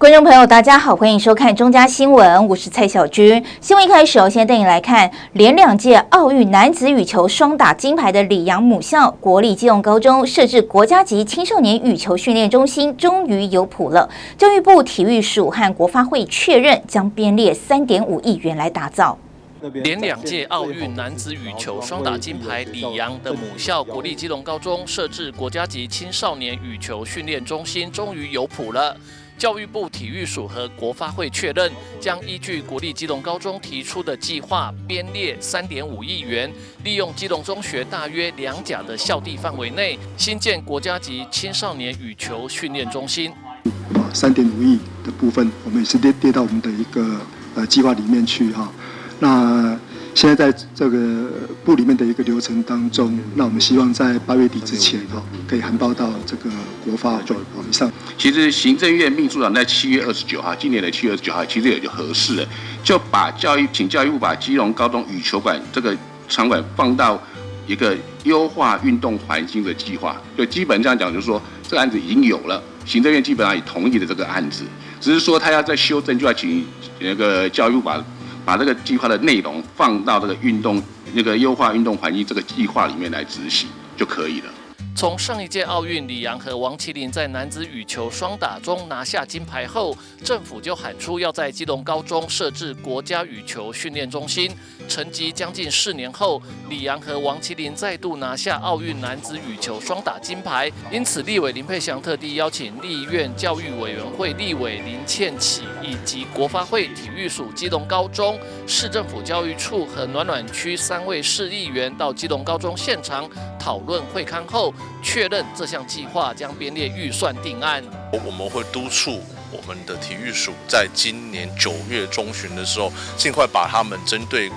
观众朋友，大家好，欢迎收看中嘉新闻，我是蔡小军。新闻一开始，先带你来看连2届奥运男子羽球双打金牌的里昂母校国立基隆高中设置国家级青少年羽球训练中心，终于有谱了。教育部体育署和国发会确认，将编列3.5亿元来打造。连2届奥运男子羽球双打金牌里昂的母校国立基隆高中设置国家级青少年羽球训练中心，终于有谱了。教育部体育署和国发会确认，将依据国立基隆高中提出的计划，编列3.5亿元，利用基隆中学大约2甲的校地范围内，新建国家级青少年羽球训练中心。3.5亿的部分，我们也是列到我们的一个计划里面去哈。那现在在这个部里面的一个流程当中，那我们希望在8月底之前可以函报到这个国发会以上。其实行政院秘书长在7月29号，今年的7月29号，其实也就合适了，就把请教育部把基隆高中羽球馆这个场馆放到一个优化运动环境的计划。就基本上讲，就是说这个案子已经有了，行政院基本上也同意了这个案子，只是说他要再修正，就要请那个教育部把这个计划的内容放到这个优化运动环境这个计划里面来执行就可以了。从上一届奥运，里昂和王麒麟在男子羽球双打中拿下金牌后，政府就喊出要在基隆高中设置国家羽球训练中心。沉寂将近4年后，里昂和王麒麟再度拿下奥运男子羽球双打金牌，因此立委林佩祥特地邀请立院教育委员会立委林倩琪以及国发会体育署基隆高中、市政府教育处和暖暖区3位市议员到基隆高中现场讨论会勘后，确认这项计划将编列预算定案。我们会督促我们的体育署在今年9月中旬的时候，尽快把他们针对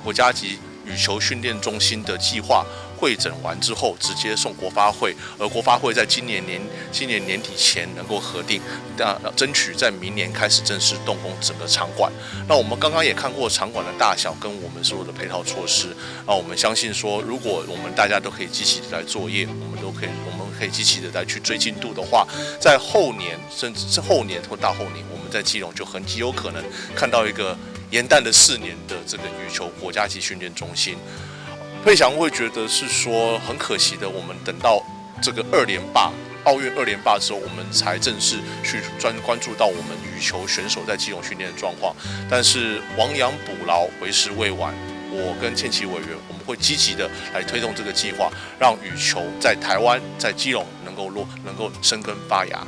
国家级羽球训练中心的计划会诊完之后，直接送国发会，而国发会在今年年底前能够核定，争取在明年开始正式动工整个场馆。那我们刚刚也看过场馆的大小跟我们所有的配套措施，那我们相信说，如果我们大家都可以积极的来作业，我们可以积极的来去追进度的话，在后年甚至是后年或大后年，我们在基隆就很极有可能看到一个延宕的4年的这个羽球国家级训练中心。佩祥会觉得是说很可惜的，我们等到这个奥运2连霸之后，我们才正式去关注到我们羽球选手在基隆训练的状况。但是亡羊补牢，为时未晚。我跟倩琪委员，我们会积极的来推动这个计划，让羽球在台湾、在基隆能够生根发芽。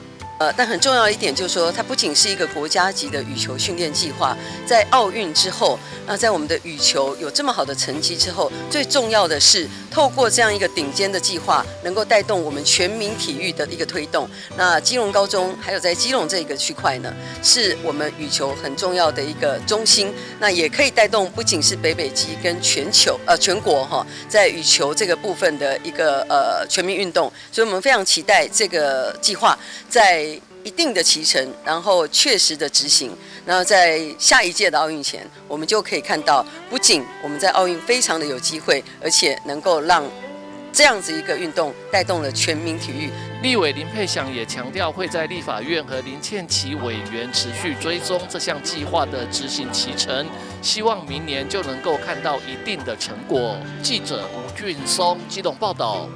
但很重要的一点就是说，它不仅是一个国家级的羽球训练计划，在奥运之后，那在我们的羽球有这么好的成绩之后，最重要的是透过这样一个顶尖的计划，能够带动我们全民体育的一个推动。那基隆高中还有在基隆这个区块呢，是我们羽球很重要的一个中心，那也可以带动不仅是北基跟全国在羽球这个部分的一个全民运动，所以我们非常期待这个计划在一定的期程，然后确实的执行，然后在下一届的奥运前，我们就可以看到，不仅我们在奥运非常的有机会，而且能够让这样子一个运动带动了全民体育。立委林佩祥也强调，会在立法院和林倩琪委员持续追踪这项计划的执行期程，希望明年就能够看到一定的成果。记者吴俊松基隆报道。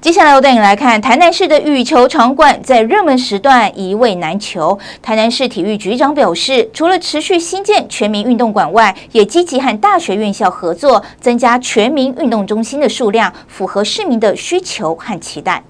接下来我带你来看台南市的羽球场馆在热门时段一位难求。台南市体育局长表示，除了持续新建全民运动馆外，也积极和大学院校合作，增加全民运动中心的数量，符合市民的需求和期待。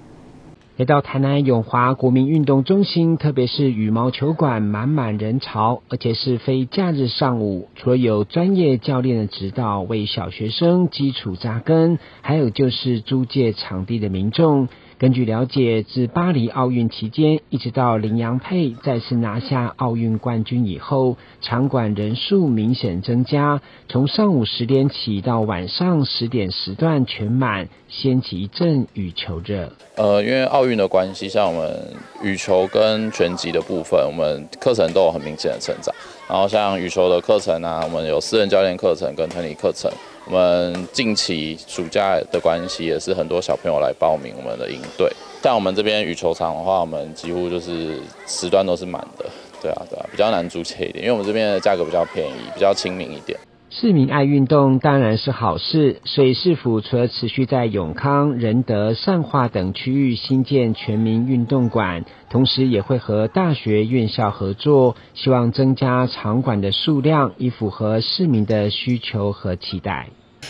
来到台南永华国民运动中心，特别是羽毛球馆满人潮，而且是非假日上午，除了有专业教练的指导为小学生基础扎根，还有就是租借场地的民众。根据了解，自巴黎奥运期间一直到林洋配再次拿下奥运冠军以后，场馆人数明显增加，从上午10点起到晚上10点时段全满，掀起一阵羽球热。因为奥运的关系，像我们羽球跟拳击的部分，我们课程都有很明显的成长。然后像羽球的课程啊，我们有私人教练课程跟团体课程。我们近期暑假的关系，也是很多小朋友来报名我们的营队。像我们这边羽球场的话，我们几乎就是时段都是满的，对啊，比较难租借一点，因为我们这边的价格比较便宜，比较亲民一点。市民爱运动当然是好事，所以市府除了持续在永康、仁德、善化等区域新建全民运动馆，同时也会和大学院校合作，希望增加场馆的数量，以符合市民的需求和期待。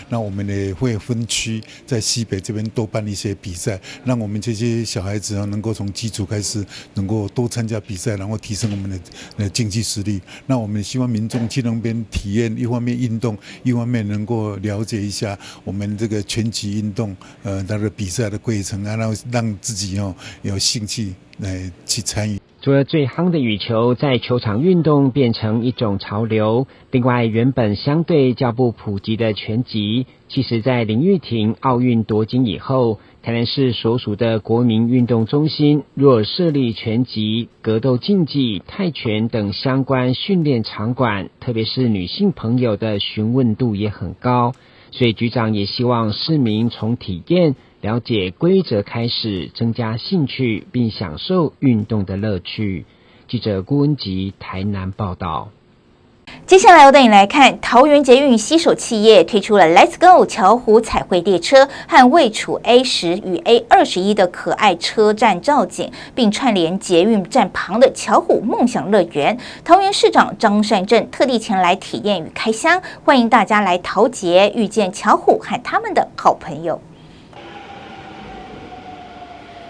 那我们也会分区在西北这边多办一些比赛，让我们这些小孩子能够从基础开始，能够多参加比赛，然后提升我们的竞技实力。那我们希望民众去那边体验，一方面运动，一方面能够了解一下我们这个拳击运动，它的比赛的规程啊，然后让自己有兴趣来去参与。除了最夯的羽球在球场运动变成一种潮流，另外原本相对较不普及的拳击，其实在林玉婷奥运夺金以后，台南市所属的国民运动中心若设立拳击、格斗竞技、泰拳等相关训练场馆，特别是女性朋友的询问度也很高，所以局长也希望市民从体验了解规则开始，增加兴趣，并享受运动的乐趣。记者郭文吉台南报道。接下来我带你来看桃园捷运携手企业推出了 Let's Go 巧虎彩绘列车和位处 A10 与 A21的可爱车站造景，并串联捷运站旁的巧虎梦想乐园。桃园市长张善政特地前来体验与开箱，欢迎大家来桃捷遇见巧虎和他们的好朋友。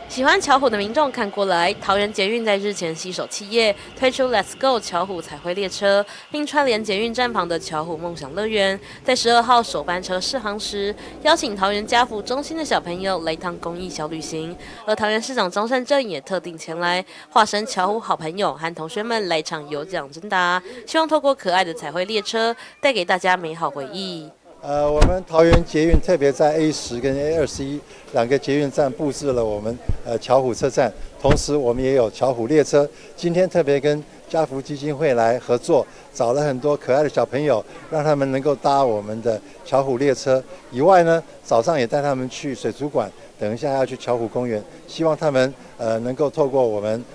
喜欢巧虎的民众看过来，桃园捷运在日前携手企业推出 Let's Go 巧虎彩绘列车，并串联捷运站旁的巧虎梦想乐园。在12号首班车试航时，邀请桃园家福中心的小朋友来一趟公益小旅行。而桃园市长张善政也特地前来，化身巧虎好朋友，和同学们来场有奖征答，希望透过可爱的彩绘列车，带给大家美好回忆。我们桃园捷运特别在 A10 跟 A21两个捷运站布置了我们巧虎车站，同时我们也有巧虎列车。今天特别跟家福基金会来合作，找了很多可爱的小朋友，让他们能够搭我们的巧虎列车。以外呢，早上也带他们去水族馆，等一下要去巧虎公园，希望他们能够透过我们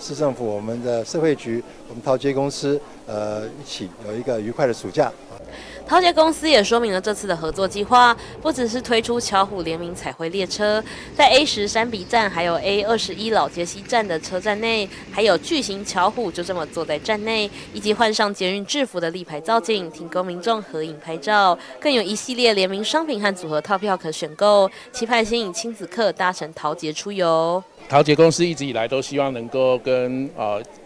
市政府、我们的社会局、我们桃捷公司一起有一个愉快的暑假。桃捷公司也说明了这次的合作计划，不只是推出巧虎联名彩绘列车，在 A10山鼻站还有 A21老街西站的车站内，还有巨型巧虎就这么坐在站内，以及换上捷运制服的立牌造景，提供民众合影拍照，更有一系列联名商品和组合套票可选购，期盼吸引亲子客搭乘桃捷出游。桃捷公司一直以来都希望能够跟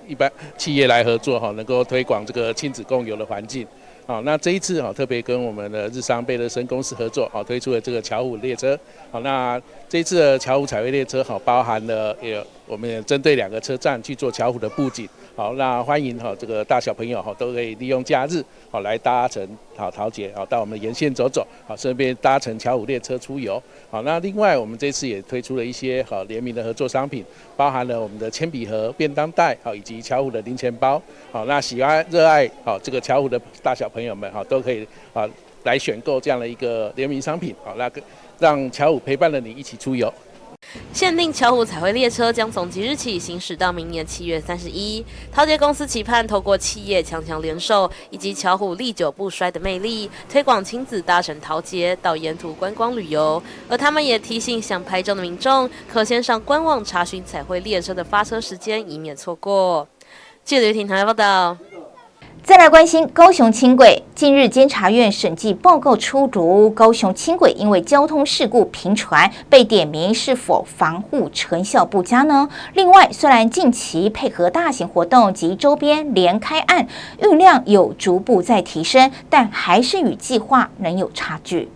一般企业来合作，能够推广这个亲子共游的环境。好，那这一次特别跟我们的日商贝乐生公司合作，推出了这个巧虎列车。好，那这一次的巧虎彩绘列车包含了我们也针对2个车站去做巧虎的布景。好，那欢迎这个大小朋友都可以利用假日来搭乘桃捷到我们的沿线走走，顺便搭乘巧虎列车出游。好，那另外我们这次也推出了一些联名的合作商品，包含了我们的铅笔盒、便当袋以及巧虎的零钱包。好，那喜欢热爱这个巧虎的大小朋友们都可以来选购这样的一个联名商品。好，那让巧虎陪伴了你一起出游。限定巧虎彩绘列车将从即日起行驶到明年7月31。桃捷公司期盼透过企业强联手，以及巧虎历久不衰的魅力，推广亲子搭乘桃捷到沿途观光旅游。而他们也提醒想拍照的民众，可先上官网查询彩绘列车的发车时间，以免错过。记者刘婷台报道。再来关心高雄轻轨，近日监察院审计报告出炉，高雄轻轨因为交通事故频传，被点名是否防护成效不佳呢？另外，虽然近期配合大型活动及周边连开案，运量有逐步在提升，但还是与计划仍有差距。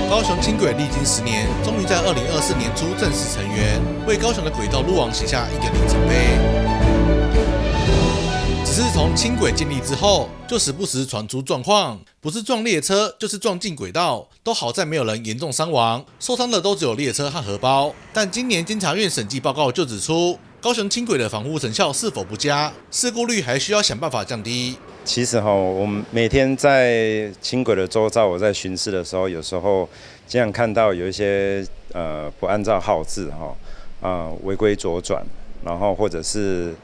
高雄轻轨历经10年，终于在2024年初正式成员，为高雄的轨道路网写下一个里程碑。只是从轻轨建立之后，就时不时传出状况，不是撞列车，就是撞进轨道，都好在没有人严重伤亡，受伤的都只有列车和荷包。但今年监察院审计报告就指出，高雄轻轨的防护成效是否不佳，事故率还需要想办法降低。其实我们每天在轻轨的周遭，我在巡视的时候，有时候经常看到有一些不按照号志违规左转，然后或者是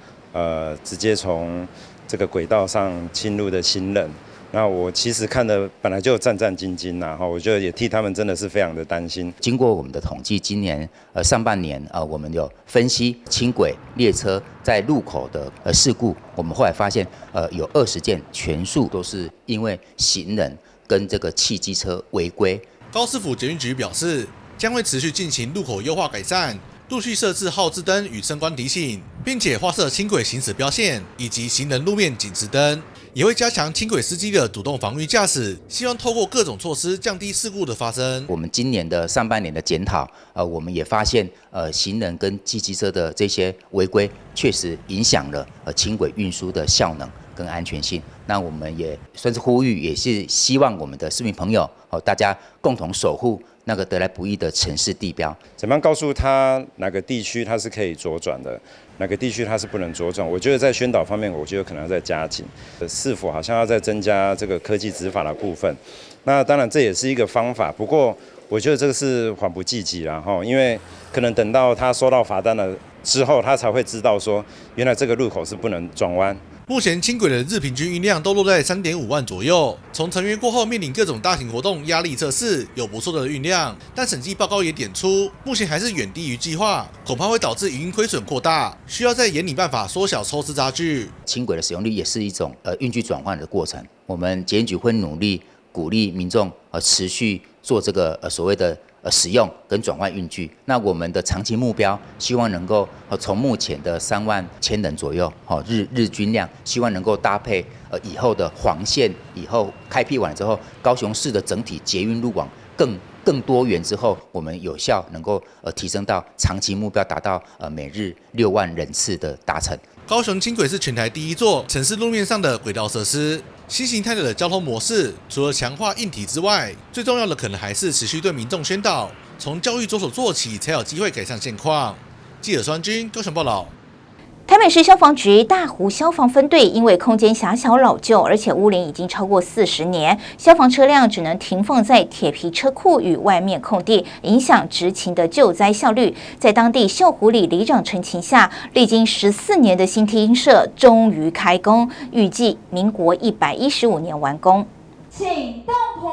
直接从这个轨道上侵入的行人。那我其实看的本来就战战兢兢啦，我觉得也替他们真的是非常的担心。经过我们的统计，今年上半年我们有分析轻轨列车在路口的事故，我们后来发现有20件，全数都是因为行人跟这个汽机车违规。高市府捷运局表示，将会持续进行路口优化改善，陆续设置号志灯与声光提醒，并且划设轻轨行驶标线以及行人路面警示灯，也会加强轻轨司机的主动防御驾驶，希望透过各种措施降低事故的发生。我们今年的上半年的检讨，我们也发现，行人跟汽机车的这些违规，确实影响了轻轨运输的效能跟安全性。那我们也算是呼吁，也是希望我们的市民朋友，大家共同守护那个得来不易的城市地标。怎么样告诉他哪个地区它是可以左转的，哪个地区它是不能左转？我觉得在宣导方面，我觉得可能要再加紧。市府好像要再增加这个科技执法的部分。那当然这也是一个方法，不过我觉得这个是缓不济急啦，因为可能等到他收到罚单了之后，他才会知道说，原来这个路口是不能转弯。目前轻轨的日平均运量都落在3.5万左右。从成员过后面临各种大型活动压力测试，有不错的运量，但审计报告也点出，目前还是远低于计划，恐怕会导致营运亏损扩大，需要再研拟办法缩小抽丝差距。轻轨的使用率也是一种运具转换的过程，我们捷运局会努力鼓励民众持续做这个所谓的使用跟转换运具。那我们的长期目标，希望能够从目前的3万千人左右日均量，希望能够搭配以后的黄线以后开辟完之后，高雄市的整体捷运路网更多元之后，我们有效能够提升到长期目标，达到每日6万人次的达成。高雄轻轨是全台第一座城市路面上的轨道设施。新形态的交通模式，除了强化硬体之外，最重要的可能还是持续对民众宣导，从教育着手做起，才有机会改善现况。记者双军高雄报道。台北市消防局大湖消防分队因为空间狭小老旧，而且屋龄已经超过40年，消防车辆只能停放在铁皮车库与外面空地，影响执勤的救灾效率。在当地秀湖里里长陈情下，历经14年的新厅舍终于开工，预计民国115年完工。请动土，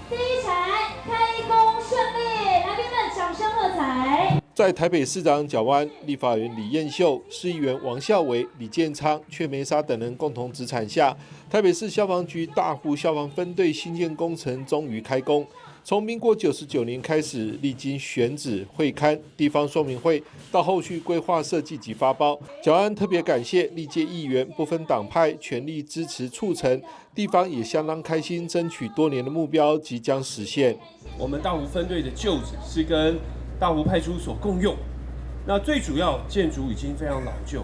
第一铲开工顺利，来宾们掌声喝彩。在台北市长蒋万、立法委员李彦秀、市议员王孝伟、李建昌、阙梅沙等人共同指产下，台北市消防局大湖消防分队新建工程终于开工。从民国99年开始，历经选址、会勘、地方说明会，到后续规划设计及发包，蒋万特别感谢历届议员不分党派全力支持促成，地方也相当开心，争取多年的目标即将实现。我们大湖分队的旧址是跟大湖派出所共用，那最主要建筑已经非常老旧，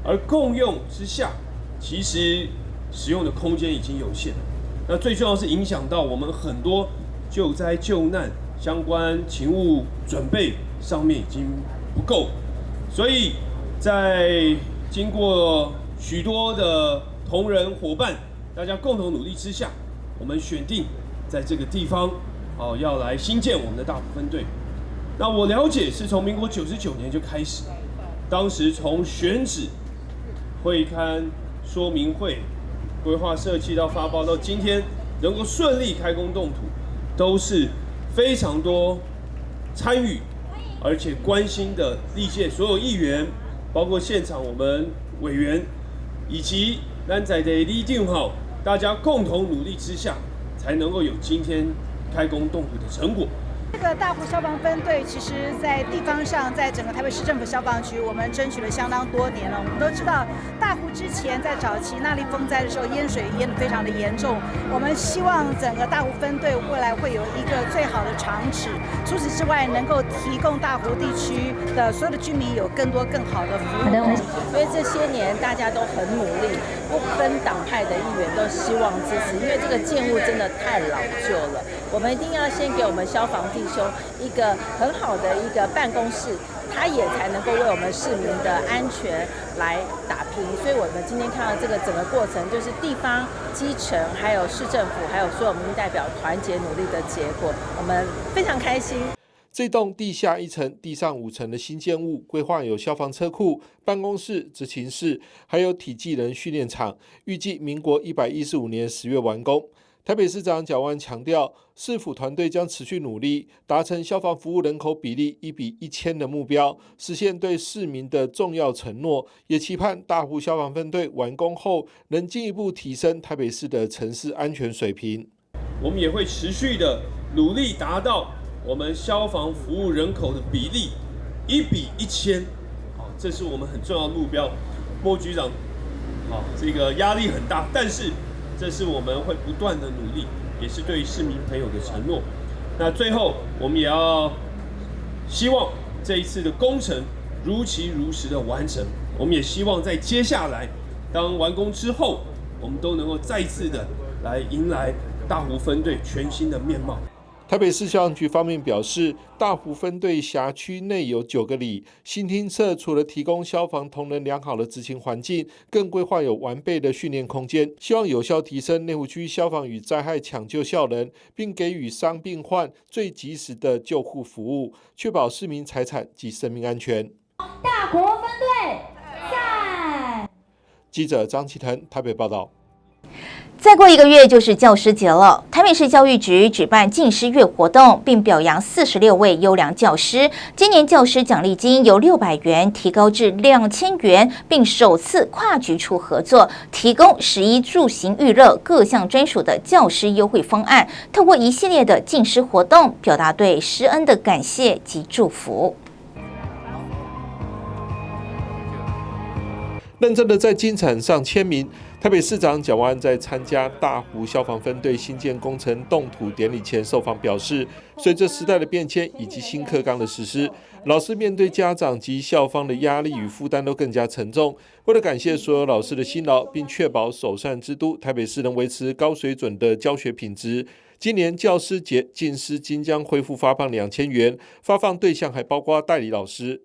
而共用之下，其实使用的空间已经有限。那最重要是影响到我们很多救灾救难相关勤务准备上面已经不够，所以在经过许多的同仁伙伴，大家共同努力之下，我们选定在这个地方要来新建我们的大湖分队。那我了解是从民国99年就开始，当时从选址、会勘、说明会、规划设计到发包，到今天能够顺利开工动土，都是非常多参与而且关心的历届所有议员，包括现场我们委员，以及咱在地里长好，大家共同努力之下，才能够有今天开工动土的成果。这个大湖消防分队，其实在地方上，在整个台北市政府消防局，我们争取了相当多年了。我们都知道，大湖之前在早期那莉风灾的时候，淹水淹得非常的严重。我们希望整个大湖分队未来会有一个最好的长址，除此之外，能够提供大湖地区的所有的居民有更多更好的服务。因为这些年大家都很努力，不分党派的议员都希望支持，因为这个建物真的太老旧了。我们一定要先给我们消防队弟兄一个很好的一个办公室，他也才能够为我们市民的安全来打拼。所以我们今天看到这个整个过程，就是地方、基层、还有市政府，还有所有民意代表团结努力的结果，我们非常开心。这栋地下1层、地上5层的新建物，规划有消防车库、办公室、执勤室，还有体技人训练场，预计民国115年10月完工。台北市长蒋万安强调，市府团队将持续努力，达成消防服务人口比例1比1000的目标，实现对市民的重要承诺，也期盼大湖消防分队完工后，能进一步提升台北市的城市安全水平。我们也会持续的努力达到我们消防服务人口的比例1比1000，这是我们很重要的目标。莫局长，这个压力很大，但是这是我们会不断的努力，也是对市民朋友的承诺。那最后，我们也要希望这一次的工程如期如实的完成。我们也希望在接下来，当完工之后，我们都能够再次的来迎来大湖分队全新的面貌。台北市消防局方面表示，大湖分队辖区内有9个里，新厅舍除了提供消防同仁良好的执勤环境，更规划有完备的训练空间，希望有效提升内湖区消防与灾害抢救效能，并给予伤病患最及时的救护服务，确保市民财产及生命安全。大湖分队在。记者张启腾台北报道。再过1个月就是教师节了，台北市教育局举办敬师月活动，并表扬46位优良教师。今年教师奖励金由600元提高至2000元，并首次跨局处合作，提供食衣住行娱乐各项专属的教师优惠方案。透过一系列的敬师活动，表达对师恩的感谢及祝福。认真的在金铲上签名。台北市长蒋万安在参加大湖消防分队新建工程动土典礼前受访表示，随着时代的变迁以及新课纲的实施，老师面对家长及校方的压力与负担都更加沉重。为了感谢所有老师的辛劳，并确保首善之都台北市能维持高水准的教学品质，今年教师节敬师金将恢复发放2000元，发放对象还包括代理老师。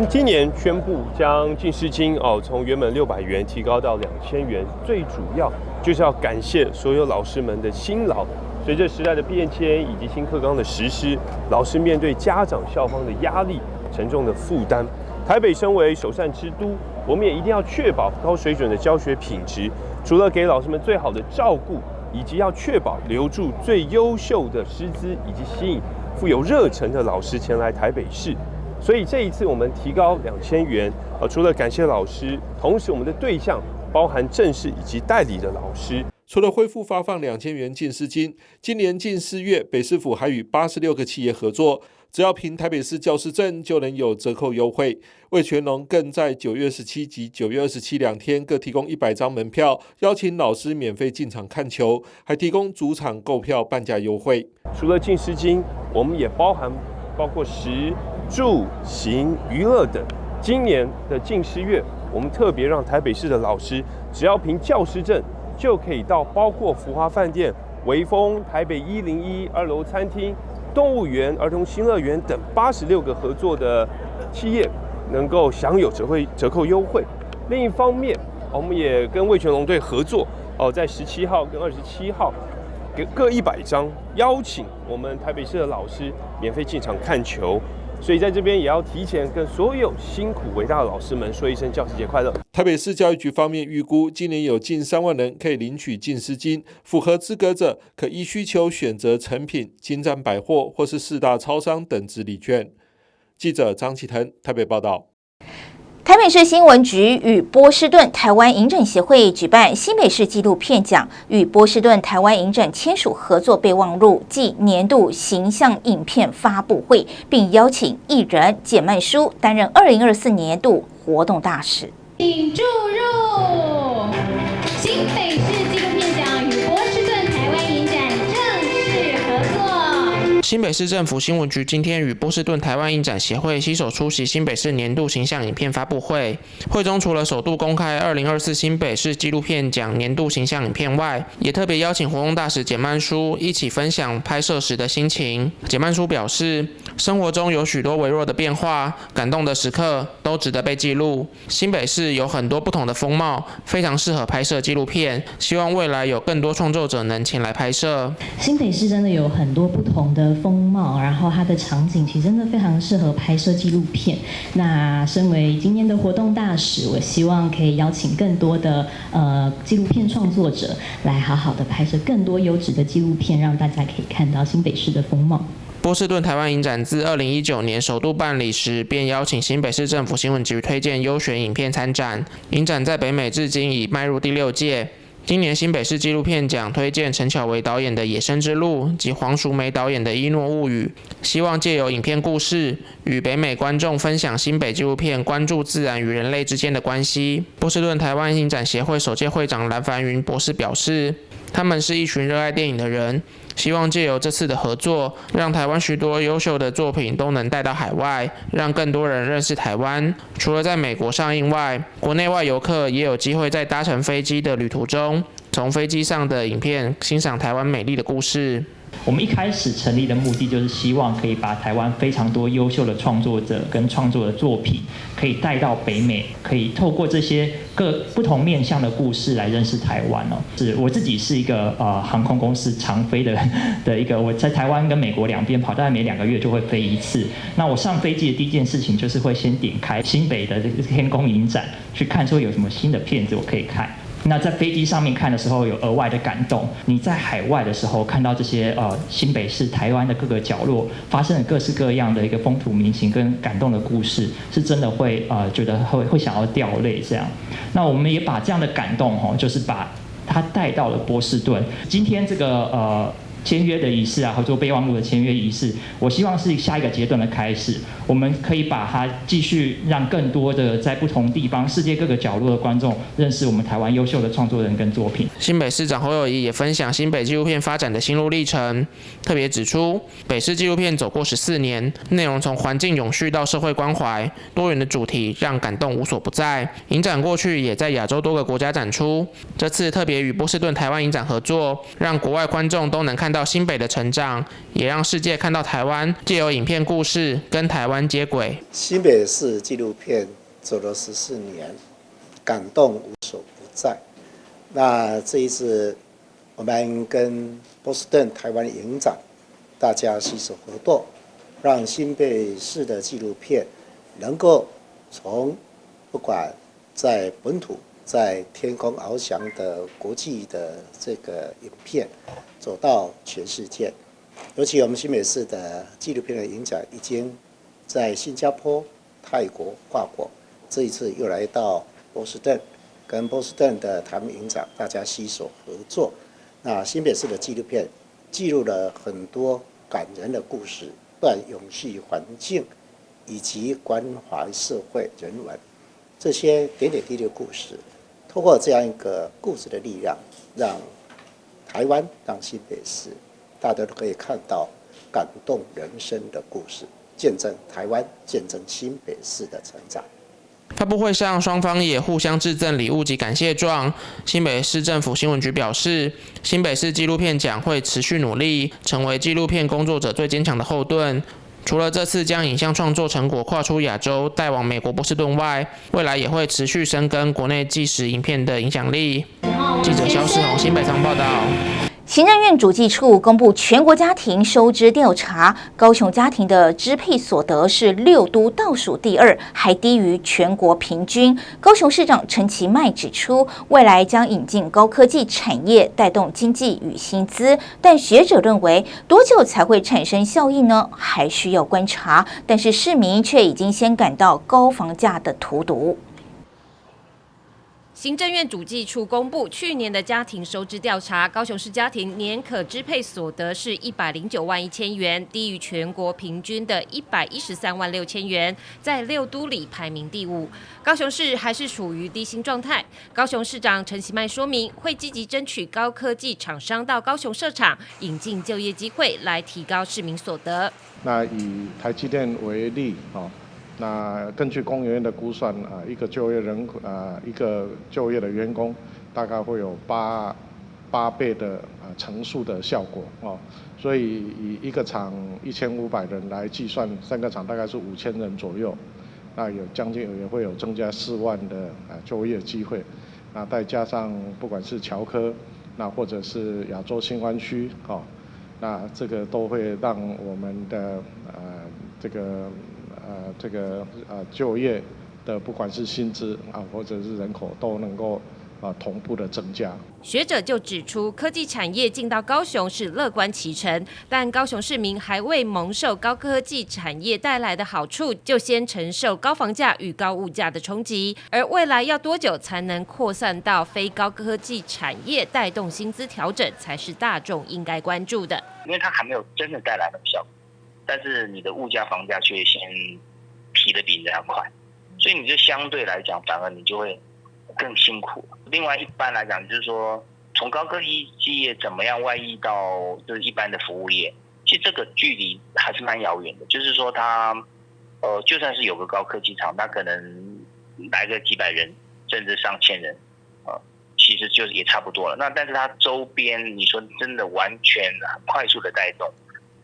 今年宣布将敬师金从原本600元提高到2000元，最主要就是要感谢所有老师们的辛劳。随着时代的变迁以及新课纲的实施，老师面对家长、校方的压力、沉重的负担，台北身为首善之都，我们也一定要确保高水准的教学品质。除了给老师们最好的照顾，以及要确保留住最优秀的师资，以及吸引富有热忱的老师前来台北市。所以这一次我们提高2000元，除了感谢老师，同时我们的对象包含正式以及代理的老师。除了恢复发放2000元敬师金，今年敬师月北市府还与86个企业合作，只要凭台北市教师证就能有折扣优惠。味全龙更在9月17及9月27两天各提供100张门票，邀请老师免费进场看球，还提供主场购票半价优惠。除了敬师金，我们也包括食住行娱乐等。今年的敬师月，我们特别让台北市的老师只要凭教师证就可以到包括福华饭店、微风、台北101 2楼餐厅、动物园、儿童新乐园等86个合作的企业能够享有折扣优惠。另一方面，我们也跟味全龙队合作，在17号跟27号各100张，邀请我们台北市的老师免费进场看球。所以在这边也要提前跟所有辛苦伟大的老师们说一声教师节快乐。台北市教育局方面预估，今年有近3万人可以领取敬师金，符合资格者可依需求选择诚品、金站百货或是4大超商等子礼券。记者张启腾台北报道。台北市新闻局与波士顿台湾影展协会举办新北市纪录片奖与波士顿台湾影展签署合作备忘录暨年度形象影片发布会，并邀请艺人简曼书担任2024年度活动大使。请注入新北市纪录片奖与波士顿台湾影展正式合作。新北市政府新闻局今天与波士顿台湾影展协会携手出席新北市年度形象影片发布会。会中除了首度公开2024新北市纪录片奖年度形象影片外，也特别邀请活动大使简曼书一起分享拍摄时的心情。简曼书表示，生活中有许多微弱的变化，感动的时刻都值得被记录。新北市有很多不同的风貌，非常适合拍摄纪录片，希望未来有更多创作者能前来拍摄。新北市真的有很多不同的风貌，然后它的场景其实真的非常适合拍摄纪录片。那身为今年的活动大使，我希望可以邀请更多的纪录片创作者来好好的拍摄更多优质的纪录片，让大家可以看到新北市的风貌。波士顿台湾影展自2019年首度办理时，便邀请新北市政府新闻局推荐优选影片参展。影展在北美至今已迈入第6届。今年新北市纪录片奖推荐陈巧维导演的《野生之路》及黄淑梅导演的《伊诺物语》，希望借由影片故事与北美观众分享新北纪录片关注自然与人类之间的关系。波士顿台湾影展协会首届会长蓝凡云博士表示，他们是一群热爱电影的人，希望借由这次的合作，让台湾许多优秀的作品都能带到海外，让更多人认识台湾。除了在美国上映外，国内外游客也有机会在搭乘飞机的旅途中，从飞机上的影片欣赏台湾美丽的故事。我们一开始成立的目的就是希望可以把台湾非常多优秀的创作者跟创作的作品可以带到北美，可以透过这些各不同面向的故事来认识台湾哦。是我自己是一个航空公司常飞的一个，我在台湾跟美国两边跑，大概每2个月就会飞一次。那我上飞机的第一件事情就是会先点开新北的这个天空影展，去看说有什么新的片子我可以看。那在飞机上面看的时候有额外的感动，你在海外的时候看到这些新北市台湾的各个角落发生了各式各样的一个风土民情跟感动的故事，是真的会觉得会想要掉泪这样。那我们也把这样的感动就是把它带到了波士顿。今天这个签约的仪式啊，合作备忘录的签约仪式，我希望是下一个阶段的开始。我们可以把它继续让更多的在不同地方、世界各个角落的观众认识我们台湾优秀的创作人跟作品。新北市长侯友宜也分享新北纪录片发展的心路历程，特别指出，北市纪录片走过14年，内容从环境永续到社会关怀，多元的主题让感动无所不在。影展过去也在亚洲多个国家展出，这次特别与波士顿台湾影展合作，让国外观众都能看到新北的成长，也让世界看到台湾，借由影片故事跟台湾接轨。新北市纪录片走了14年，感动无所不在。那这一次我们跟波士顿台湾影展大家携手合作，让新北市的纪录片能够从不管在本土在天空翱翔的国际的这个影片走到全世界。尤其我们新北市的纪录片的影展已经在新加坡、泰国、法国，这一次又来到波士顿，跟波士顿的台湾影展大家携手合作。那新北市的纪录片记录了很多感人的故事，不管永续环境以及关怀社会人文，这些点点滴滴的故事，透过这样一个故事的力量，让台湾、让新北市，大家都可以看到感动人生的故事，见证台湾、见证新北市的成长。发布会上，双方也互相致赠礼物及感谢状。新北市政府新闻局表示，新北市纪录片奖会持续努力，成为纪录片工作者最坚强的后盾。除了这次将影像创作成果跨出亚洲，带往美国波士顿外，未来也会持续深耕国内纪实影片的影响力。记者肖世宏新北仓报道。行政院主计处公布全国家庭收支调查，高雄家庭的支配所得是6都倒数第2，还低于全国平均。高雄市长陈其迈指出，未来将引进高科技产业，带动经济与薪资。但学者认为，多久才会产生效益呢？还需要观察。但是市民却已经先感到高房价的荼毒。行政院主计处公布去年的家庭收支调查，高雄市家庭年可支配所得是109万1000元，低于全国平均的113万6000元，在6都里排名第5。高雄市还是处于低薪状态。高雄市长陈其迈说明，会积极争取高科技厂商到高雄设厂，引进就业机会，来提高市民所得。那以台积电为例，那根据工研院的估算一个就业的员工大概会有8倍的乘数的效果所以以一个厂1500人来计算，3个厂大概是5000人左右，那有将近也会有增加4万的就业机会，那再加上不管是侨科，那或者是亚洲新湾区那这个都会让我们的就业的不管是薪资或者是人口都能够同步的增加。学者就指出，科技产业进到高雄是乐观其成，但高雄市民还未蒙受高科技产业带来的好处，就先承受高房价与高物价的冲击，而未来要多久才能扩散到非高科技产业，带动薪资调整，才是大众应该关注的。因为它还没有真的带来的效果，但是你的物价房价却先提得比人家快，所以你就相对来讲，反而你就会更辛苦。另外，一般来讲，就是说，从高科技企业怎么样外溢到就是一般的服务业，其实这个距离还是蛮遥远的。就是说它，就算是有个高科技厂，它可能来个几百人，甚至上千人，其实就也差不多了。那但是它周边，你说真的完全很快速的带动，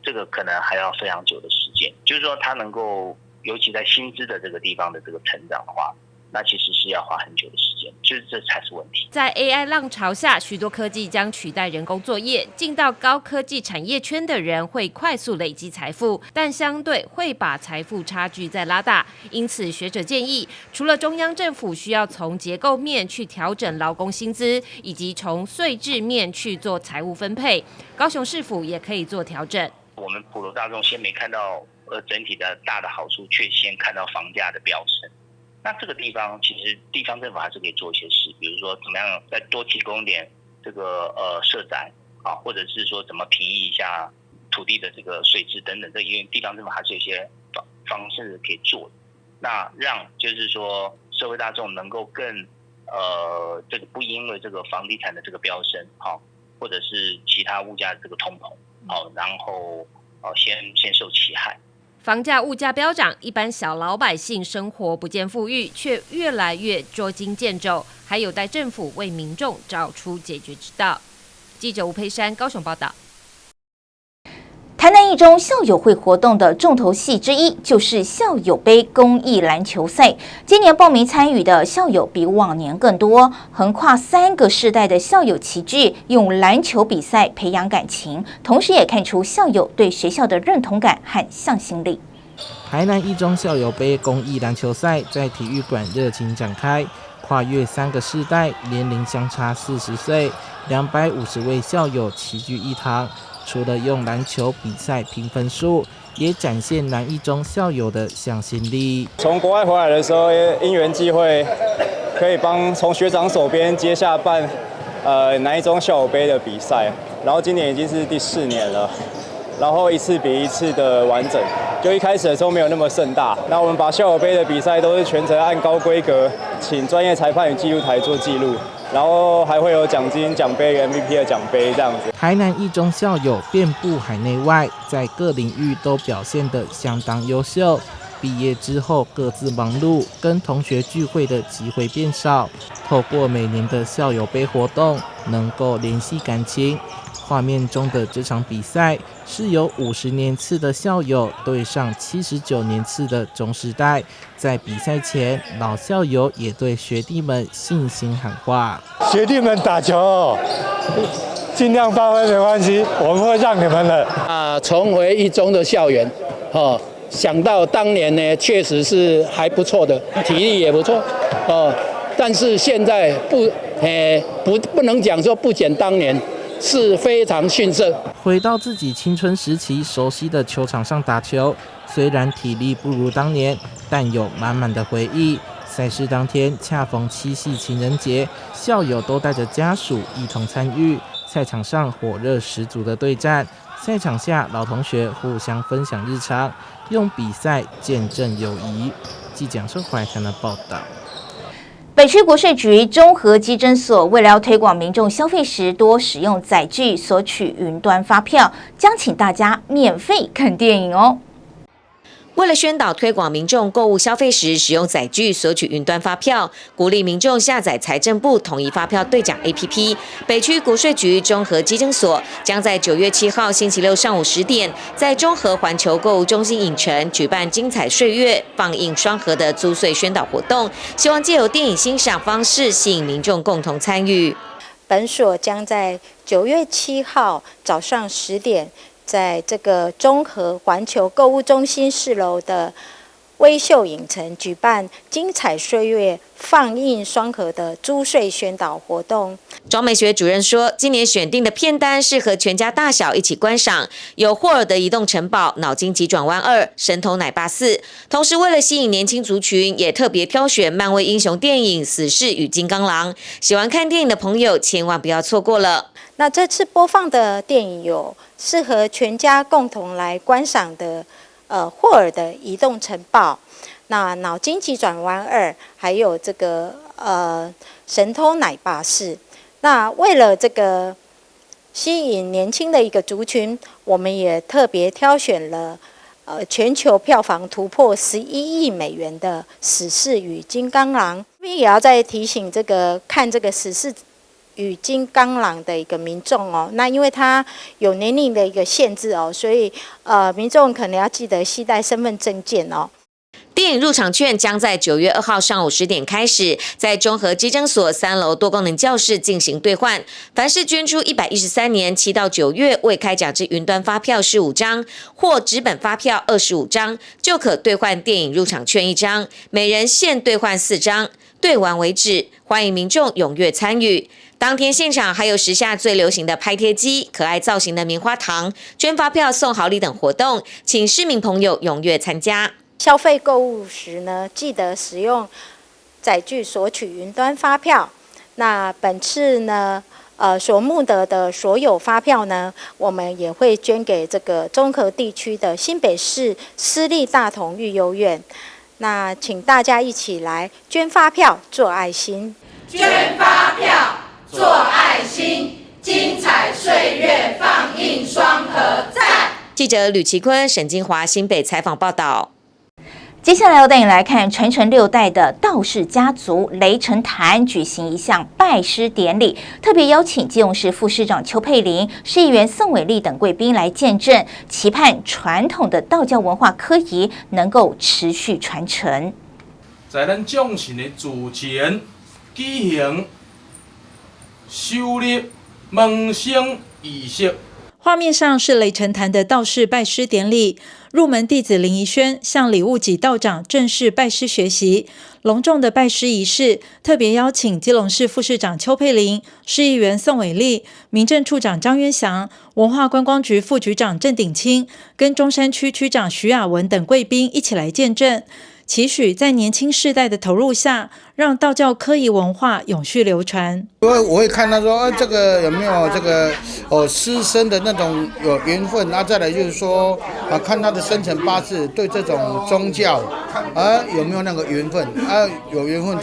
这个可能还要非常久的时间。就是说，它能够，尤其在薪资的这个地方的这个成长的话，那其实是要花很久的时间，就是这才是问题。在 AI 浪潮下，许多科技将取代人工作业，进到高科技产业圈的人会快速累积财富，但相对会把财富差距再拉大。因此，学者建议，除了中央政府需要从结构面去调整劳工薪资，以及从税制面去做财务分配，高雄市府也可以做调整。我们普罗大众先没看到整体的大的好处，却先看到房价的飙升。那这个地方其实地方政府还是可以做一些事，比如说怎么样再多提供点这个社宅或者是说怎么平抑一下土地的这个税制等等，因为地方政府还是有一些方式可以做的。那让就是说社会大众能够更这个不因为这个房地产的这个飙升或者是其他物价的这个通膨然后先受其害。房价物价飙涨，一般小老百姓生活不见富裕，却越来越捉襟见肘，还有待政府为民众找出解决之道。记者吴佩珊高雄报道。台南一中校友会活动的重头戏之一就是校友杯公益篮球赛。今年报名参与的校友比往年更多，横跨3个世代的校友齐聚，用篮球比赛培养感情，同时也看出校友对学校的认同感和向心力。台南一中校友杯公益篮球赛在体育馆热情展开，跨越3个世代，年龄相差40岁，250位校友齐聚一堂。除了用篮球比赛评分数，也展现南一中校友的向心力。从国外回来的时候，因缘际会，可以从学长手边接下办南一中校友杯的比赛，然后今年已经是第4年了，然后一次比一次的完整。就一开始的时候没有那么盛大，那我们把校友杯的比赛都是全程按高规格，请专业裁判与记录台做记录。然后还会有奖金、奖杯、MVP 的奖杯这样子。台南一中校友遍布海内外，在各领域都表现得相当优秀。毕业之后各自忙碌，跟同学聚会的机会变少。透过每年的校友杯活动，能够联系感情。画面中的这场比赛是由50年次的校友对上79年次的中时代。在比赛前，老校友也对学弟们信心喊话：学弟们打球，尽量发挥没关系，我们会让你们的。重回一中的校园，想到当年呢，确实是还不错的，体力也不错，但是现在不能讲说不减当年。是非常逊色。回到自己青春时期熟悉的球场上打球，虽然体力不如当年，但有满满的回忆。赛事当天恰逢七夕情人节，校友都带着家属一同参与。赛场上火热十足的对战，赛场下老同学互相分享日常，用比赛见证友谊。记者郑怀谈的报道。北区国税局综合稽征所为了要推广民众消费时多使用载具索取云端发票，将请大家免费看电影哦。为了宣导推广民众购物消费时使用载具索取云端发票，鼓励民众下载财政部统一发票兑奖 APP， 北区国税局综合稽征所将在9月7号星期六上午10点，在中和环球购物中心影城举办精彩岁月放映双盒的租税宣导活动，希望借由电影欣赏方式吸引民众共同参与。本所将在9月7号早上10点。在这个中和环球购物中心4楼的微秀影城举办精彩岁月放映双盒的租税宣导活动。庄美学主任说，今年选定的片单适合全家大小一起观赏，有霍尔的移动城堡、脑筋急转弯2、神偷奶爸4。同时，为了吸引年轻族群，也特别挑选漫威英雄电影《死侍与金刚狼》，喜欢看电影的朋友千万不要错过了。那这次播放的电影有适合全家共同来观赏的，霍尔的移动城堡，那脑筋急转弯2，还有这个神偷奶爸4。那为了这个吸引年轻的一个族群，我们也特别挑选了全球票房突破11亿美元的《死侍与金刚狼》。也要再提醒这个看这个《死侍与金刚狼》的一个民众哦，那因为它有年龄的一个限制哦，所以民众可能要记得携带身份证件哦。电影入场券将在9月2号上午10点开始，在中和稽征所3楼多功能教室进行兑换。凡是捐出113年7到9月未开奖之云端发票15张或纸本发票25张，就可兑换电影入场券1张，每人限兑换4张，兑完为止。欢迎民众踊跃参与。当天现场还有时下最流行的拍贴机、可爱造型的棉花糖、捐发票送好礼等活动，请市民朋友踊跃参加。消费购物时呢，记得使用载具索取云端发票。那本次呢，所募得的所有发票呢，我们也会捐给这个中和地区的新北市私立大同育幼院。那请大家一起来捐发票，做爱心。捐发票，做爱心，精彩岁月放映双盒赞。记者吕其坤、沈金华新北采访报道。接下来要带你来看传承6代的道士家族雷城坛举行一项拜师典礼，特别邀请基隆市副市长邱佩玲、市议员宋伟丽等贵宾来见证，期盼传统的道教文化科仪能够持续传承。在咱众神的主前举行修立门生仪式。画面上是雷城坛的道士拜师典礼，入门弟子林怡轩向李悟己道长正式拜师学习。隆重的拜师仪式，特别邀请基隆市副市长邱佩玲、市议员宋伟丽、民政处长张渊祥、文化观光局副局长郑鼎清跟中山区区长徐雅文等贵宾一起来见证。期许在年轻世代的投入下，让道教科仪文化永续流传。我会看他说，这个有没有这个师生的那种有缘分，再来就是说看他的生辰八字对这种宗教有没有那个缘分有缘分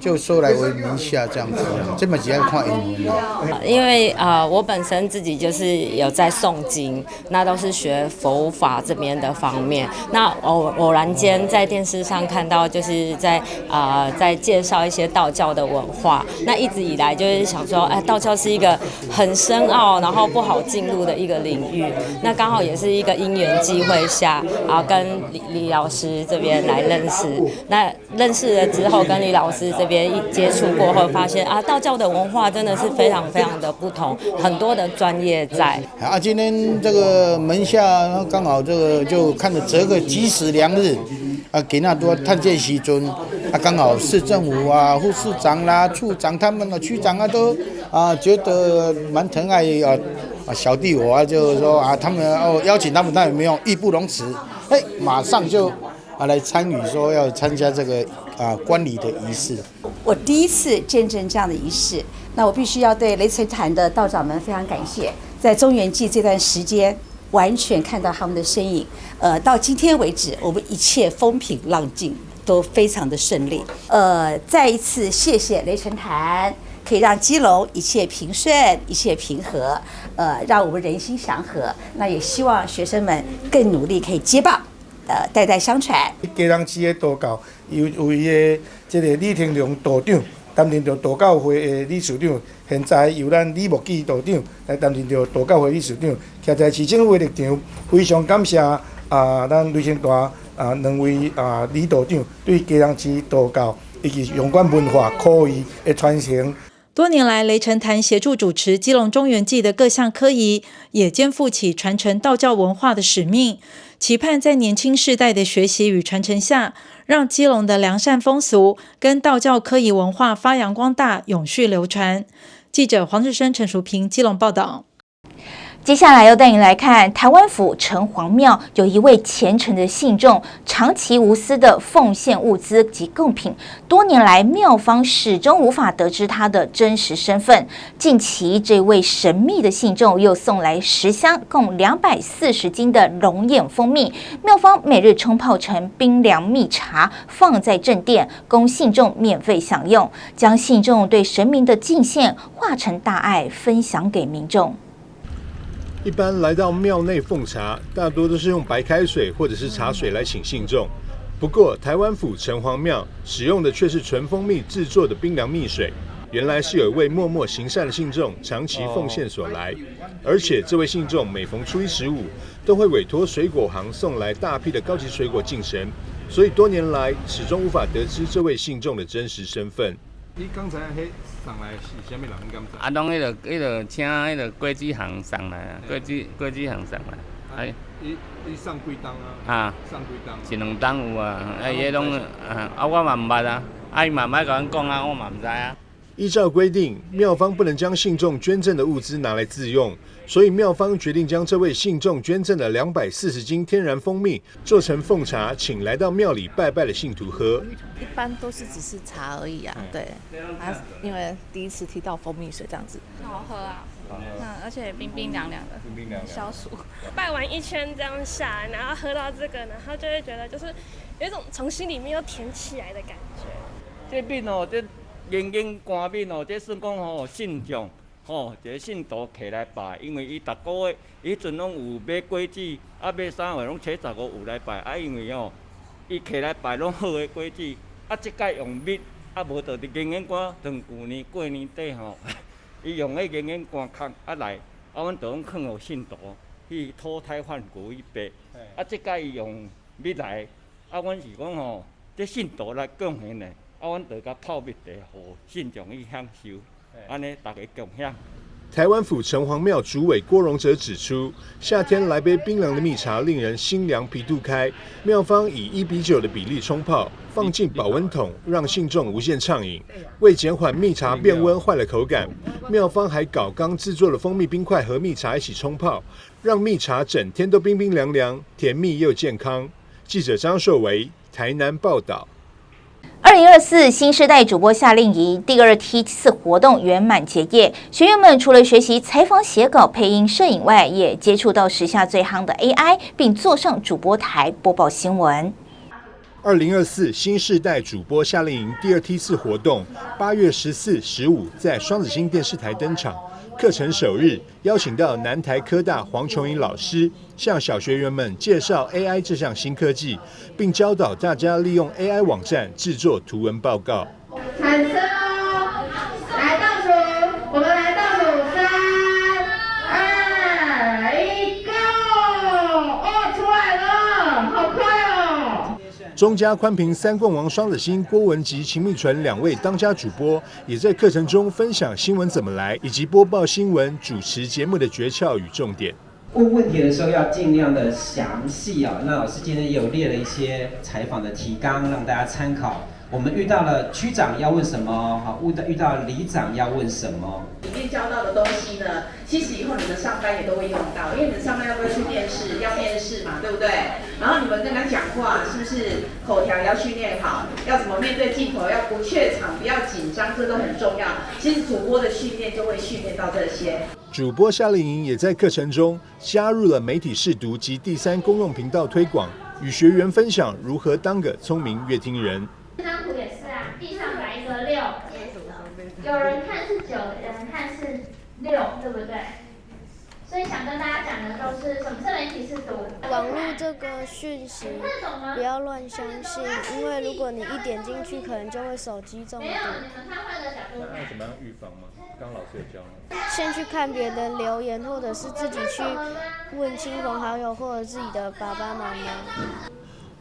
就收来为名下这样子，这么只要看缘分的。因为我本身自己就是有在诵经，那都是学佛法这边的方面。那偶然间在电视上看到，就是在介绍一些道教的文化。那一直以来就是想说，道教是一个很深奥，然后不好进入的一个领域。那刚好也是一个因缘机会下，跟李老师这边来认识。那认识了之后，跟李老师这边一接触过后，发现道教的文化真的是非常非常的不同，很多的专业在。今天这个门下刚好这个就看着择个吉时良日。给那多探见时阵，刚好市政府副市长啦、处长他们区长都觉得蛮疼爱小弟我就是说他们邀请他们，当然没有义不容辞，马上就来参与说要参加这个观礼的仪式。我第一次见证这样的仪式，那我必须要对雷城坛的道长们非常感谢，在中元祭这段时间完全看到他们的身影。到今天为止，我们一切风平浪静，都非常的顺利。再一次谢谢雷城坛，可以让基隆一切平顺，一切平和，让我们人心祥和。那也希望学生们更努力，可以接棒，代代相传。基隆市的道教由伊的这个李天龙道长担任着道教会的理事长，现在由咱李木基道长来担任着道教会理事长。徛在市政府的立场，非常感谢咱雷城大两位李道长对基隆市道教以及相关文化科仪的传承。多年来，雷城坛协助主持基隆中元祭的各项科仪，也肩负起传承道教文化的使命，期盼在年轻世代的学习与传承下，让基隆的良善风俗跟道教科仪文化发扬光大，永续流传。记者黄志生、陈淑平基隆报道。接下来要带你来看台湾府城隍庙有一位虔诚的信众，长期无私的奉献物资及贡品，多年来庙方始终无法得知他的真实身份。近期这位神秘的信众又送来10箱共240斤的龙眼蜂蜜，庙方每日冲泡成冰凉蜜茶，放在正殿供信众免费享用，将信众对神明的敬献化成大爱，分享给民众。一般来到庙内奉茶，大多都是用白开水或者是茶水来请信众。不过，台湾府城隍庙使用的却是纯蜂蜜制作的冰凉蜜水。原来是有一位默默行善的信众长期奉献所来，而且这位信众每逢初一、15都会委托水果行送来大批的高级水果敬神，所以多年来始终无法得知这位信众的真实身份。你刚才迄送来是啥物人？你敢知？拢迄个请迄个果子行送来啊，果子行送来。哎，伊送几担啊？送几担？一两担有啊，伊拢我嘛唔捌啊，伊嘛莫甲阮讲啊，我嘛唔知啊。依照规定，庙方不能将信众捐赠的物资拿来自用，所以庙方决定将这位信众捐赠的240斤天然蜂蜜做成奉茶，请来到庙里拜拜的信徒喝。一般都是只是茶而已啊，对。因为第一次提到蜂蜜水这样子，好喝啊，而且冰冰凉凉的，冰冰凉凉消暑。拜完一圈这样下来，然后喝到这个，然后就会觉得就是有一种从心里面又甜起来的感觉。这面哦，这圆圆干面哦，这算讲吼信众吼，一个信徒摕来拜，因为伊逐个月伊阵拢有买果子，买啥话拢初15有来拜，因为哦，伊摕来拜拢好的果子，即届用蜜，无就伫圆圆干，从旧年过年底吼，伊用迄圆圆干壳来，阮就拢放互信徒去脱胎换骨去拜，即届伊用蜜来，阮是讲吼，这信徒来贡献的。阮就甲泡蜜茶，互信众去享受，安尼大家共享。台湾府城隍庙主委郭荣哲指出，夏天来杯冰凉的蜜茶，令人心凉脾肚开。庙方以1:9的比例冲泡，放进保温桶，让信众无限畅饮。为减缓蜜茶变温坏了口感，庙方还搞刚制作了蜂蜜冰块和蜜茶一起冲泡，让蜜茶整天都冰冰凉凉，甜蜜又健康。记者张硕维台南报道。2024新世代主播夏令营第2梯次活动圆满结业，学员们除了学习采访、写稿、配音、摄影外，也接触到时下最夯的 AI， 并坐上主播台播报新闻。2024新世代主播夏令营第2梯次活动8月14、15在双子星电视台登场。课程首日，邀请到南台科大黄琼颖老师向小学员们介绍 AI 这项新科技，并教导大家利用 AI 网站制作图文报告。产生哦，来倒数，我们来倒数3、2、1 ，Go！ 哦，出来了，好快哦！中嘉宽屏3冠王双子星郭文吉、秦蜜纯2位当家主播，也在课程中分享新闻怎么来，以及播报新闻、主持节目的诀窍与重点。问问题的时候要尽量的详细啊。那老师今天也有列了一些采访的提纲，让大家参考。我们遇到了区长要问什么，好，遇到里长要问什么。里面教到的东西呢，其实以后你们上班也都会用到，因为你们上班要不要去面试？要面试嘛，对不对？然后你们跟他讲话是不是口条要训练好，要怎么面对镜头，要不怯场，不要紧张，这都很重要。其实主播的训练就会训练到这些。主播夏令营也在课程中加入了媒体识读及第3公用频道推广，与学员分享如何当个聪明乐听人。这张图也是啊，地上摆一个6，有人看是9，有人看是6，对不对？所以想跟大家讲的都是什么是媒体识读？网络这个讯息不要乱相信，因为如果你一点进去，可能就会手机中毒。那要怎么样预防吗？刚刚老师有教吗？先去看别人留言，或者是自己去问亲朋好友或者自己的爸爸妈妈。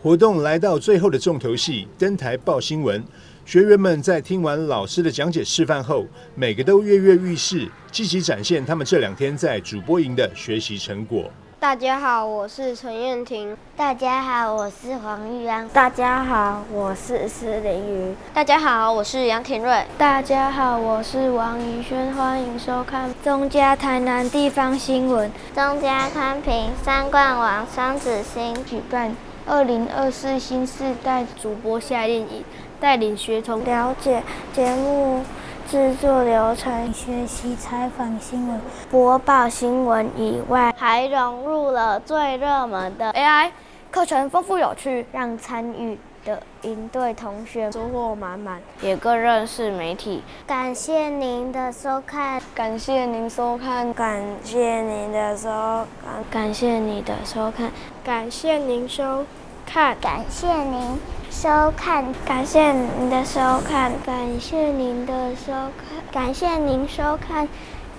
活动来到最后的重头戏，登台报新闻。学员们在听完老师的讲解示范后，每个都跃跃欲试，积极展现他们这2天在主播营的学习成果。大家好，我是陈燕婷。大家好，我是黄玉安。大家好，我是施凌瑜。大家好，我是杨廷瑞。大家好，我是王怡轩。欢迎收看中嘉台南地方新闻。中嘉宽屏3冠王双子星举办2024新世代主播夏令营，带领学童了解节目制作流程，学习采访新闻、播报新闻以外，还融入了最热门的 AI 课程，丰富有趣，让参与的营队同学收获满满，也更认识媒体。感谢您的收看，感谢您收看，感谢您的收看，感谢你的收看，感谢您收看，感谢您收看，感谢您的收看，感谢您的收看，感谢您收看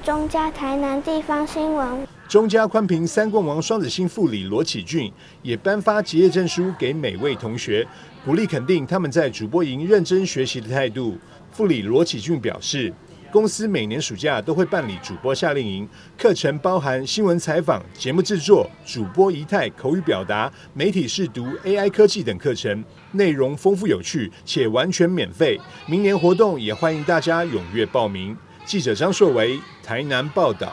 中嘉台南地方新闻。中嘉宽屏3冠王双子星副理罗启俊也颁发结业证书给每位同学，鼓励肯定他们在主播营认真学习的态度。副理罗启俊表示，公司每年暑假都会办理主播夏令营，课程包含新闻采访、节目制作、主播仪态、口语表达、媒体识读、AI 科技等课程，内容丰富有趣且完全免费。明年活动也欢迎大家踊跃报名。记者张硕维台南报道。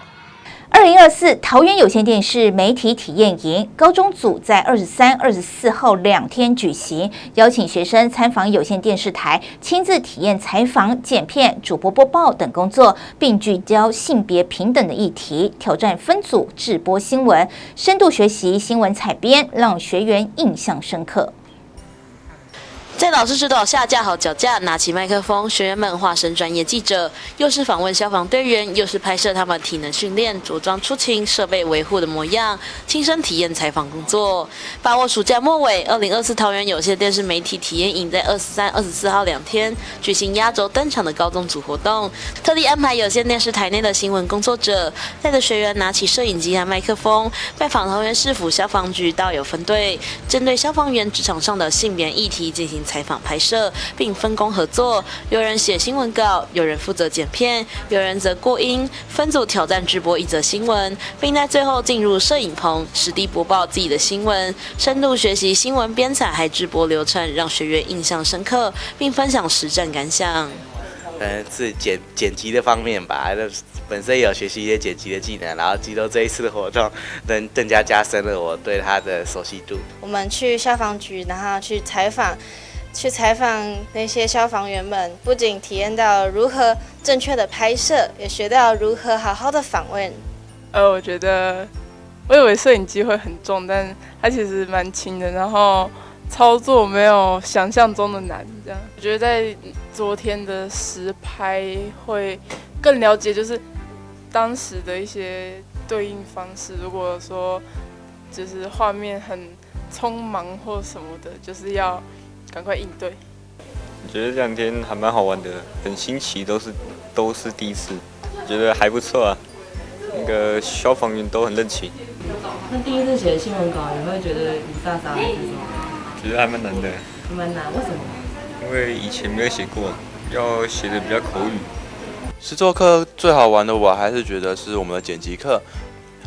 2024桃园有线电视媒体体验营高中组在23、24号2天举行，邀请学生参访有线电视台，亲自体验采访、剪片、主播播报等工作，并聚焦性别平等的议题，挑战分组制播新闻，深度学习新闻采编，让学员印象深刻。在老师指导下架好脚架，拿起麦克风，学员们化身专业记者，又是访问消防队员，又是拍摄他们体能训练、着装出勤、设备维护的模样，亲身体验采访工作。把握暑假末尾，2024桃园有线电视媒体体验营在23、24号2天举行压轴登场的高中组活动，特地安排有线电视台内的新闻工作者，带着学员拿起摄影机和麦克风，拜访桃园市府消防局道友分队，针对消防员职场上的性别议题进行采访拍摄，并分工合作，有人写新闻稿，有人负责剪片，有人则过音，分组挑战直播一则新闻，并在最后进入摄影棚实地播报自己的新闻，深度学习新闻编采还直播流程，让学员印象深刻，并分享实战感想。可能是剪辑的方面吧，本身有学习一些剪辑的技能，然后经过这一次的活动，更加深了我对它的熟悉度。我们去消防局，然后去采访那些消防员们，不仅体验到如何正确的拍摄，也学到如何好好的访问。我觉得我以为摄影机会很重，但它其实蛮轻的，然后操作没有想象中的难。这样，我觉得在昨天的实拍会更了解，就是当时的一些对应方式。如果说就是画面很匆忙或什么的，就是要赶快应对。我觉得这2天还蛮好玩的，很新奇，都是第一次，觉得还不错啊。那个消防员都很热情。那第一次写新闻稿，你会觉得你大傻还是什么？觉得还蛮难的。还蛮难，为什么？因为以前没有写过，要写的比较口语。实作课最好玩的，我还是觉得是我们的剪辑课。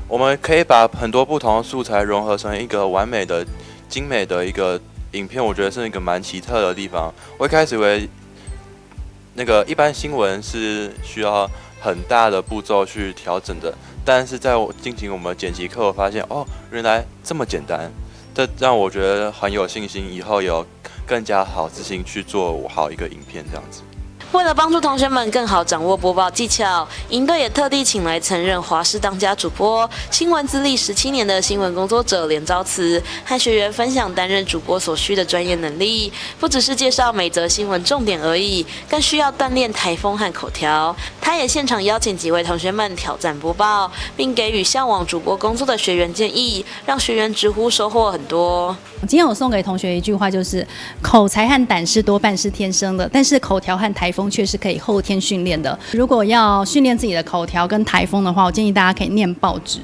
我们可以把很多不同的素材融合成一个完美的、精美的一个影片，我觉得是一个蛮奇特的地方。我一开始以为那个一般新闻是需要很大的步骤去调整的，但是在我进行我们剪辑课，我发现哦，原来这么简单。这让我觉得很有信心，以后有更加好自信去做好一个影片这样子。为了帮助同学们更好掌握播报技巧，营队也特地请来曾任华视当家主播、新闻资历17年的新闻工作者连昭慈，和学员分享担任主播所需的专业能力。不只是介绍每则新闻重点而已，更需要锻炼台风和口条。他也现场邀请几位同学们挑战播报，并给予向往主播工作的学员建议，让学员直呼收获很多。今天我送给同学一句话，就是口才和胆识多半是天生的，但是口条和台风却是可以后天训练的。如果要训练自己的口条跟台风的话，我建议大家可以念报纸，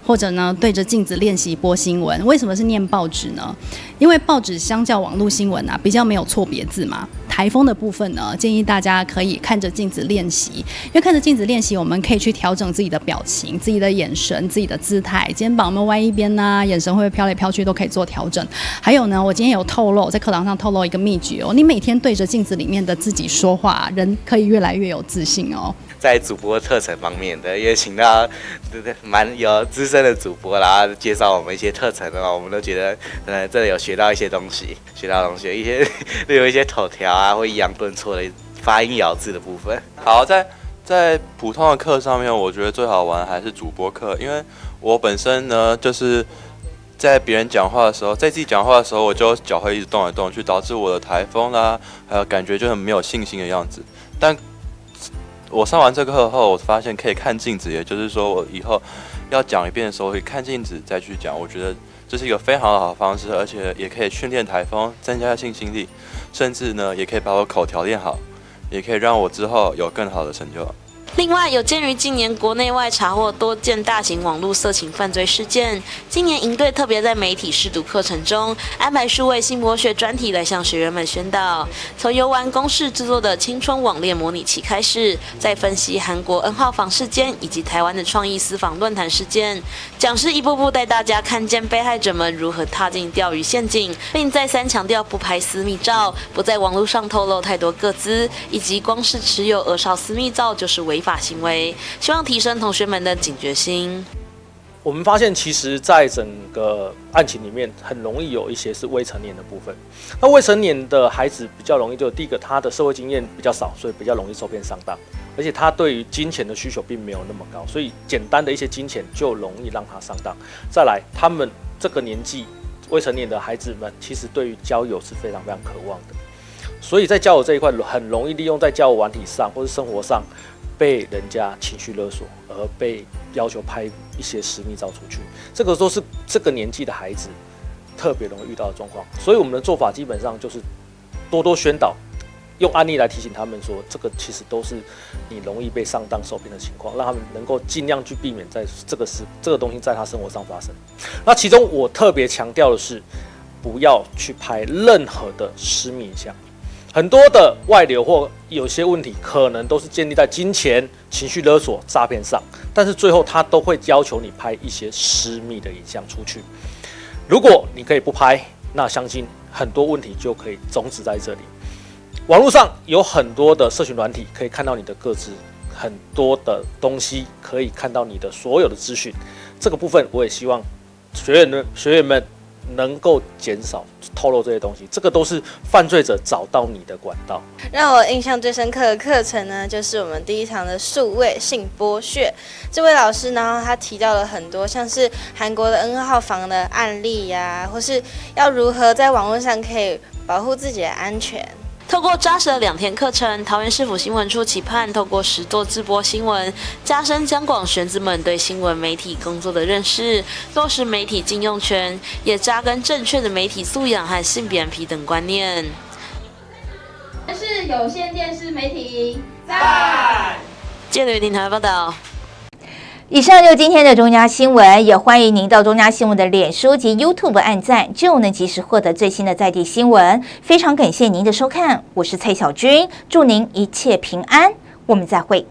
或者呢对着镜子练习播新闻。为什么是念报纸呢？因为报纸相较网络新闻比较没有错别字嘛。台风的部分呢，建议大家可以看着镜子练习，因为看着镜子练习，我们可以去调整自己的表情、自己的眼神、自己的姿态，肩膀有没有歪一边啊，眼神会不会飘来飘去，都可以做调整。还有呢，我今天有透露，在课堂上透露一个秘诀哦，你每天对着镜子里面的自己说话，人可以越来越有自信哦。在主播课程方面的，也请到蛮有资深的主播，然后介绍我们一些课程的话，我们都觉得真的有学到一些东西，一些例如一些口条啊，或抑扬顿挫的发音咬字的部分。好，在普通的课上面，我觉得最好玩还是主播课，因为我本身呢就是在别人讲话的时候，在自己讲话的时候，我就脚会一直动来动去，导致我的台风啦，还有感觉就很没有信心的样子。但我上完这个课后，我发现可以看镜子，也就是说，我以后要讲一遍的时候，可以看镜子再去讲。我觉得这是一个非常好的方式，而且也可以训练台风，增加信心力，甚至呢，也可以把我口条练好，也可以让我之后有更好的成就。另外，有鉴于近年国内外查获多件大型网络色情犯罪事件，今年营队特别在媒体识读课程中安排数位性剥削专题来向学员们宣导。从游玩公式制作的青春网恋模拟器开始，再分析韩国 N 号房事件以及台湾的创意私房论坛事件，讲师一步步带大家看见被害者们如何踏进钓鱼陷阱，并再三强调不拍私密照，不在网络上透露太多个资，以及光是持有儿少私密照就是违法行为，希望提升同学们的警觉心。我们发现，其实，在整个案情里面，很容易有一些是未成年的部分。那未成年的孩子比较容易，就第一个，他的社会经验比较少，所以比较容易受骗上当，而且他对于金钱的需求并没有那么高，所以简单的一些金钱就容易让他上当。再来，他们这个年纪未成年的孩子们，其实对于交友是非常非常渴望的，所以在交友这一块，很容易利用在交友软体上或是生活上，被人家情绪勒索，而被要求拍一些私密照出去，这个都是这个年纪的孩子特别容易遇到的状况。所以我们的做法基本上就是多多宣导，用案例来提醒他们说，这个其实都是你容易被上当受骗的情况，让他们能够尽量去避免在这个东西在他生活上发生。那其中我特别强调的是，不要去拍任何的私密影像。很多的外流或有些问题，可能都是建立在金钱、情绪勒索、诈骗上，但是最后他都会要求你拍一些私密的影像出去。如果你可以不拍，那相信很多问题就可以终止在这里。网络上有很多的社群软体，可以看到你的个资，很多的东西可以看到你的所有的资讯。这个部分我也希望学员们能够减少透露这些东西，这个都是犯罪者找到你的管道。让我印象最深刻的课程呢，就是我们第一堂的数位性剥削。这位老师呢，他提到了很多像是韩国的 N 号房的案例呀，或是要如何在网络上可以保护自己的安全。透过扎实的2天课程，桃园市府新闻处期盼透过实作直播新闻，加深江广学子们对新闻媒体工作的认识，落实媒体禁用权，也扎根正确的媒体素养和性别平等观念。是有线电视媒体在。记者听台报道。以上就是今天的中嘉新闻，也欢迎您到中嘉新闻的脸书及 YouTube 按赞，就能及时获得最新的在地新闻。非常感谢您的收看，我是蔡小君，祝您一切平安，我们再会。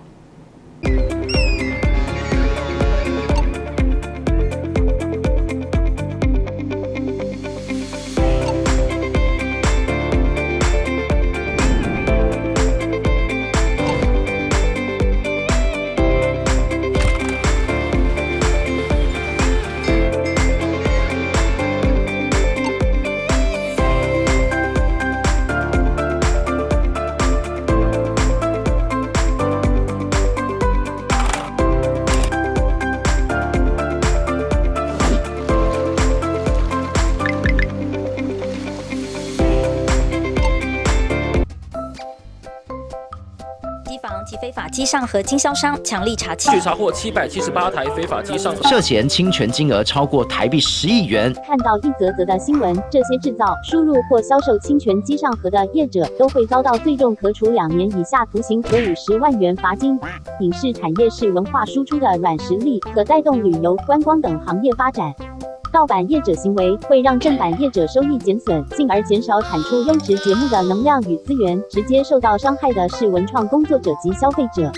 机上盒经销商强力查缉，查获778台非法机上盒，涉嫌侵权金额超过台币10亿元。看到一则则的新闻，这些制造、输入或销售侵权机上盒的业者都会遭到最重可处2年以下徒刑和50万元罚金。影视产业是文化输出的软实力，可带动旅游、观光等行业发展。盗版业者行为会让正版业者收益减损，进而减少产出优质节目的能量与资源，直接受到伤害的是文创工作者及消费者。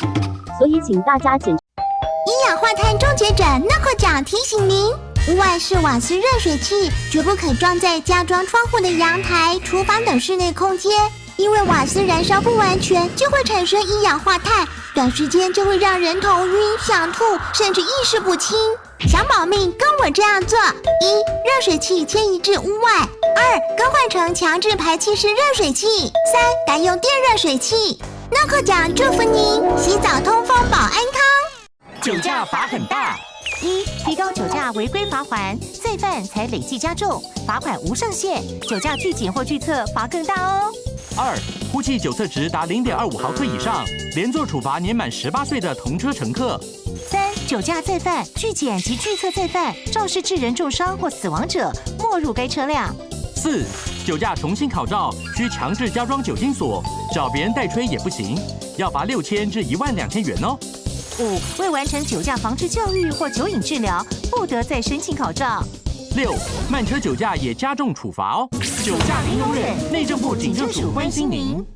所以请大家检。一氧化碳终结者 NOCO 奖提醒您：屋外式瓦斯热水器绝不可装在加装窗户的阳台、厨房等室内空间，因为瓦斯燃烧不完全就会产生一氧化碳，短时间就会让人头晕、想吐，甚至意识不清。想保命，跟我这样做：1. 热水器迁移至屋外；2. 更换成强制排气式热水器；3. 改用电热水器。NOCO 奖祝福您洗澡通风保安康。酒驾罚很大：1. 提高酒驾违规罚锾，再犯才累计加重，罚款无上限，酒驾拒检或拒测罚更大哦。2. 呼气酒测值达0.25毫克以上，连坐处罚年满18岁的同车乘客。3. 酒驾再犯、拒检及拒测再犯，肇事致人重伤或死亡者，没入该车辆。4. 酒驾重新考照，需强制加装酒精锁，找别人代吹也不行，要罚6000至12000元哦。5. 未完成酒驾防治教育或酒瘾治疗，不得再申请考照。6. 慢车酒驾也加重处罚哦。酒驾零容忍，内政部警政署关心您。